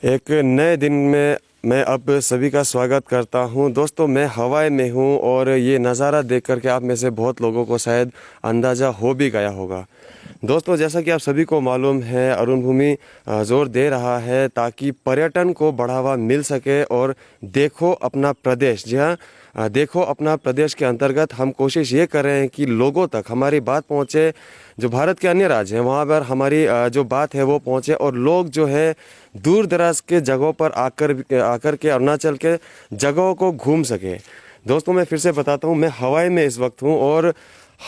एक नए दिन में मैं अब सभी का स्वागत करता हूं। दोस्तों, मैं हवाई में हूं और ये नज़ारा देख कर के आप में से बहुत लोगों को शायद अंदाज़ा हो भी गया होगा। दोस्तों, जैसा कि आप सभी को मालूम है, अरुण भूमि जोर दे रहा है ताकि पर्यटन को बढ़ावा मिल सके और देखो अपना प्रदेश, जी हाँ, देखो अपना प्रदेश के अंतर्गत हम कोशिश ये कर रहे हैं कि लोगों तक हमारी बात पहुँचे। जो भारत के अन्य राज्य हैं वहाँ पर हमारी जो बात है वो पहुँचे और लोग जो है दूर दराज के जगहों पर आकर के अरुणाचल के जगहों को घूम सके। दोस्तों, मैं फिर से बताता हूँ, मैं हवाई में इस वक्त हूँ और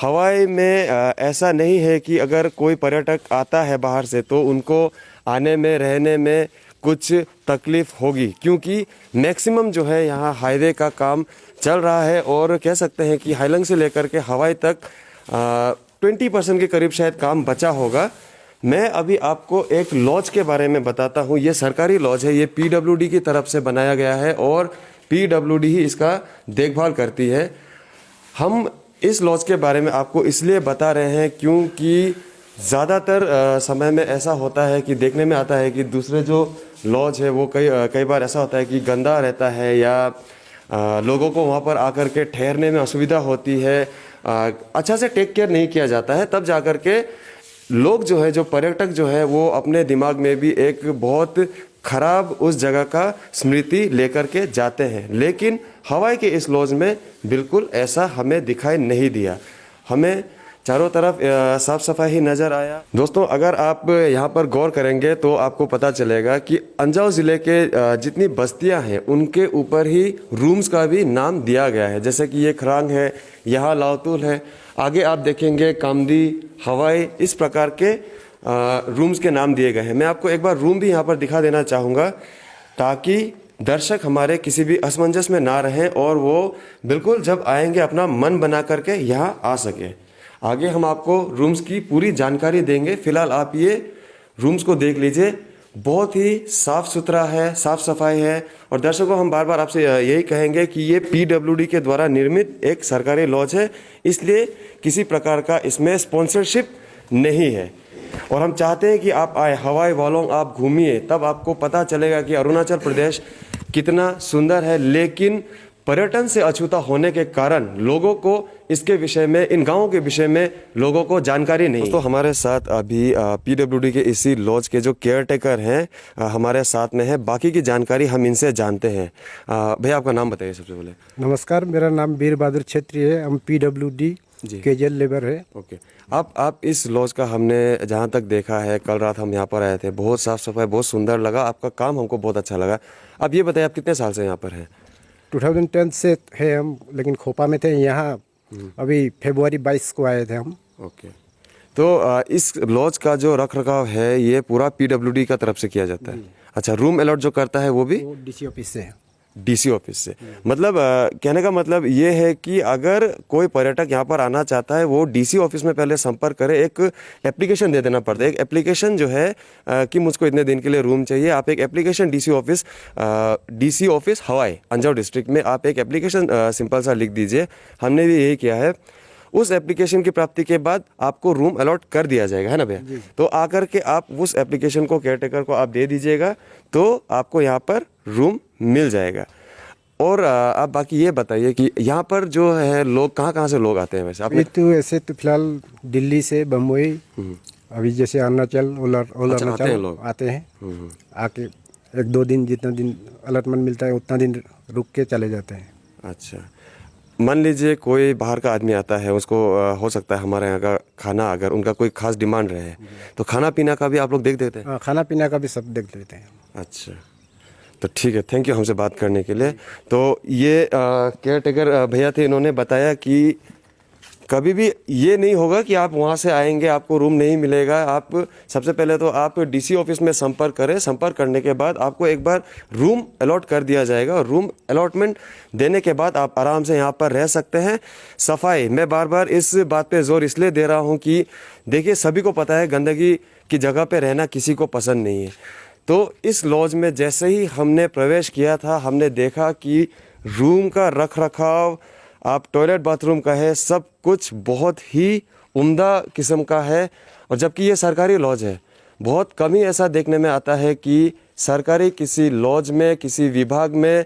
हवाई में ऐसा नहीं है कि अगर कोई पर्यटक आता है बाहर से तो उनको आने में रहने में कुछ तकलीफ होगी, क्योंकि मैक्सिमम जो है यहाँ हाईवे का काम चल रहा है और कह सकते हैं कि हाईलंग से लेकर के हवाई तक 20% के करीब शायद काम बचा होगा। मैं अभी आपको एक लॉज के बारे में बताता हूँ। ये सरकारी लॉज है, ये पीडब्ल्यूडी की तरफ से बनाया गया है और पीडब्ल्यूडी ही इसका देखभाल करती है। हम इस लॉज के बारे में आपको इसलिए बता रहे हैं क्योंकि ज़्यादातर समय में ऐसा होता है कि देखने में आता है कि दूसरे जो लॉज है वो कई बार ऐसा होता है कि गंदा रहता है या लोगों को वहाँ पर आकर के ठहरने में असुविधा होती है, अच्छा से टेक केयर नहीं किया जाता है। तब जाकर के लोग जो है, जो पर्यटक जो है, वो अपने दिमाग में भी एक बहुत खराब उस जगह का स्मृति लेकर के जाते हैं। लेकिन हवाई के इस लॉज में बिल्कुल ऐसा हमें दिखाई नहीं दिया। हमें चारों तरफ साफ सफाई ही नज़र आया। दोस्तों, अगर आप यहाँ पर गौर करेंगे तो आपको पता चलेगा कि अंजाव ज़िले के जितनी बस्तियाँ हैं उनके ऊपर ही रूम्स का भी नाम दिया गया है। जैसे कि ये खरांग है, यहाँ लावतुल है, आगे आप देखेंगे कामदी, हवाई, इस प्रकार के रूम्स के नाम दिए गए हैं। मैं आपको एक बार रूम भी यहाँ पर दिखा देना चाहूँगा ताकि दर्शक हमारे किसी भी असमंजस में ना रहें और वो बिल्कुल जब आएंगे अपना मन बना करके यहाँ आ सके। आगे हम आपको रूम्स की पूरी जानकारी देंगे। फिलहाल आप ये रूम्स को देख लीजिए, बहुत ही साफ़ सुथरा है, साफ़ सफाई है। और दर्शकों, हम बार बार आपसे यही कहेंगे कि ये पीडब्ल्यूडी के द्वारा निर्मित एक सरकारी लॉज है, इसलिए किसी प्रकार का इसमें स्पॉन्सरशिप नहीं है। और हम चाहते हैं कि आप आए, हवाई वालों आप घूमिए, तब आपको पता चलेगा कि अरुणाचल प्रदेश कितना सुंदर है। लेकिन पर्यटन से अछूता होने के कारण लोगों को इसके विषय में, इन गांवों के विषय में लोगों को जानकारी नहीं। तो हमारे साथ अभी पीडब्ल्यूडी के इसी लॉज के जो केयर टेकर हैं हमारे साथ में है। बाकी की जानकारी हम इनसे जानते हैं। भैया, आपका नाम बताइए सबसे पहले। नमस्कार, मेरा नाम वीर बहादुर छेत्री है। हम पीडब्ल्यूडी केजल लेबर है। ओके, आप इस लॉज का, हमने जहाँ तक देखा है, कल रात हम यहाँ पर आए थे, बहुत साफ़ सफाई, बहुत सुंदर लगा, आपका काम हमको बहुत अच्छा लगा। अब ये बताइए, आप कितने साल से यहाँ पर हैं? 2010 से है हम, लेकिन खोपा में थे। यहाँ अभी फरवरी 22 को आए थे हम। ओके, तो इस लॉज का जो रख रखाव है ये पूरा पीडब्ल्यूडी का तरफ से किया जाता है? अच्छा, रूम अलॉट जो करता है वो भी डीसी ऑफिस से है। डीसी ऑफिस से। मतलब कहने का मतलब ये है कि अगर कोई पर्यटक यहाँ पर आना चाहता है वो डीसी ऑफिस में पहले संपर्क करे, एक एप्लीकेशन दे देना पड़ता है। एक एप्लीकेशन जो है कि मुझको इतने दिन के लिए रूम चाहिए, आप एक एप्लीकेशन डीसी ऑफिस हवाई अंजाव डिस्ट्रिक्ट में आप एक एप्लीकेशन सिंपल सा लिख दीजिए। हमने भी यही किया है। उस एप्लीकेशन की प्राप्ति के बाद आपको रूम अलॉट कर दिया जाएगा, है ना भैया? तो आकर के आप उस एप्लीकेशन को केयरटेकर को आप दे दीजिएगा तो आपको यहाँ पर रूम मिल जाएगा। और आप बाकी ये बताइए कि यहाँ पर जो है लोग कहाँ कहाँ से लोग आते हैं वैसे? अभी तो ऐसे तो फिलहाल दिल्ली से बम्बई, अभी जैसे अरुणाचल अरुणाचल आते हैं। आके 1-2 दिन, जितना दिन अलॉटमेंट मिलता है उतना दिन रुक के चले जाते हैं। अच्छा, मान लीजिए कोई बाहर का आदमी आता है, उसको हो सकता है हमारे यहाँ का खाना, अगर उनका कोई खास डिमांड रहे तो खाना पीना का भी आप लोग देख देते हैं? खाना पीना का भी सब देख लेते हैं। अच्छा, तो ठीक है, थैंक यू हमसे बात करने के लिए। तो ये केयर टेकर भैया थे, इन्होंने बताया कि कभी भी ये नहीं होगा कि आप वहाँ से आएंगे आपको रूम नहीं मिलेगा। आप सबसे पहले तो आप डीसी ऑफिस में संपर्क करें। संपर्क करने के बाद आपको एक बार रूम अलॉट कर दिया जाएगा और रूम अलॉटमेंट देने के बाद आप आराम से यहाँ पर रह सकते हैं। सफाई, मैं बार बार इस बात पे जोर इसलिए दे रहा हूँ कि देखिए, सभी को पता है गंदगी की जगह पे रहना किसी को पसंद नहीं है। तो इस लॉज में जैसे ही हमने प्रवेश किया था, हमने देखा कि रूम का रख रखाव, आप टॉयलेट बाथरूम का है, सब कुछ बहुत ही उम्दा किस्म का है। और जबकि ये सरकारी लॉज है, बहुत कम ही ऐसा देखने में आता है कि सरकारी किसी लॉज में, किसी विभाग में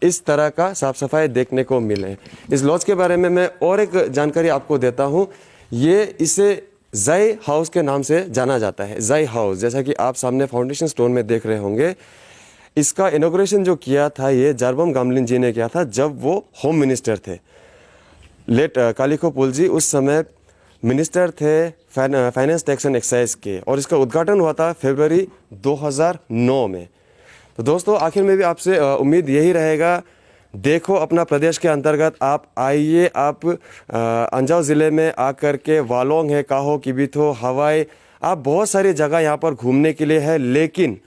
इस तरह का साफ सफाई देखने को मिले। इस लॉज के बारे में मैं और एक जानकारी आपको देता हूँ। ये इसे जाई हाउस के नाम से जाना जाता है। जाई हाउस, जैसा कि आप सामने फाउंडेशन स्टोन में देख रहे होंगे, इसका इनॉग्रेशन जो किया था ये जारबम गामलिन जी ने किया था जब वो होम मिनिस्टर थे। लेट कालिखो पुल जी उस समय मिनिस्टर थे फाइनेंस, टैक्स एंड एक्साइज के, और इसका उद्घाटन हुआ था फरवरी 2009 में। तो दोस्तों, आखिर में भी आपसे उम्मीद यही रहेगा, देखो अपना प्रदेश के अंतर्गत आप आइए, आप अंजाव ज़िले में आकर के वालोंग है, काहो, किबिथो, हवाई, आप बहुत सारी जगह यहाँ पर घूमने के लिए है, लेकिन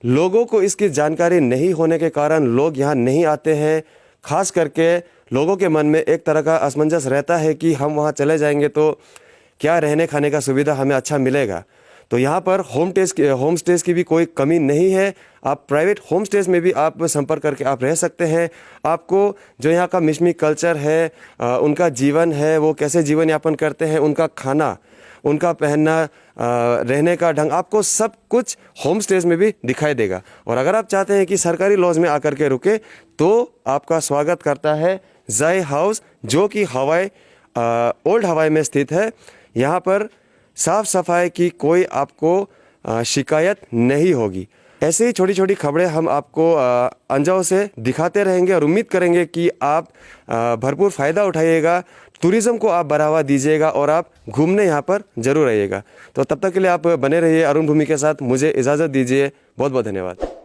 लोगों को इसकी जानकारी नहीं होने के कारण लोग यहाँ नहीं आते हैं। खास करके लोगों के मन में एक तरह का असमंजस रहता है कि हम वहाँ चले जाएंगे तो क्या रहने खाने का सुविधा हमें अच्छा मिलेगा। तो यहाँ पर होम स्टेज की भी कोई कमी नहीं है। आप प्राइवेट होम स्टेज में भी आप संपर्क करके आप रह सकते हैं। आपको जो यहाँ का मिशमी कल्चर है, उनका जीवन है, वो कैसे जीवन यापन करते हैं, उनका खाना, उनका पहनना, रहने का ढंग, आपको सब कुछ होम स्टेज में भी दिखाई देगा। और अगर आप चाहते हैं कि सरकारी लॉज में आकर के रुके तो आपका स्वागत करता है जाई हाउस, जो कि हवाई ओल्ड हवाई में स्थित है। यहाँ पर साफ सफाई की कोई आपको शिकायत नहीं होगी। ऐसे ही छोटी छोटी खबरें हम आपको अंजाव से दिखाते रहेंगे और उम्मीद करेंगे कि आप भरपूर फ़ायदा उठाइएगा, टूरिज़्म को आप बढ़ावा दीजिएगा और आप घूमने यहाँ पर ज़रूर आइएगा। तो तब तक के लिए आप बने रहिए अरुण भूमि के साथ। मुझे इजाज़त दीजिए। बहुत बहुत धन्यवाद।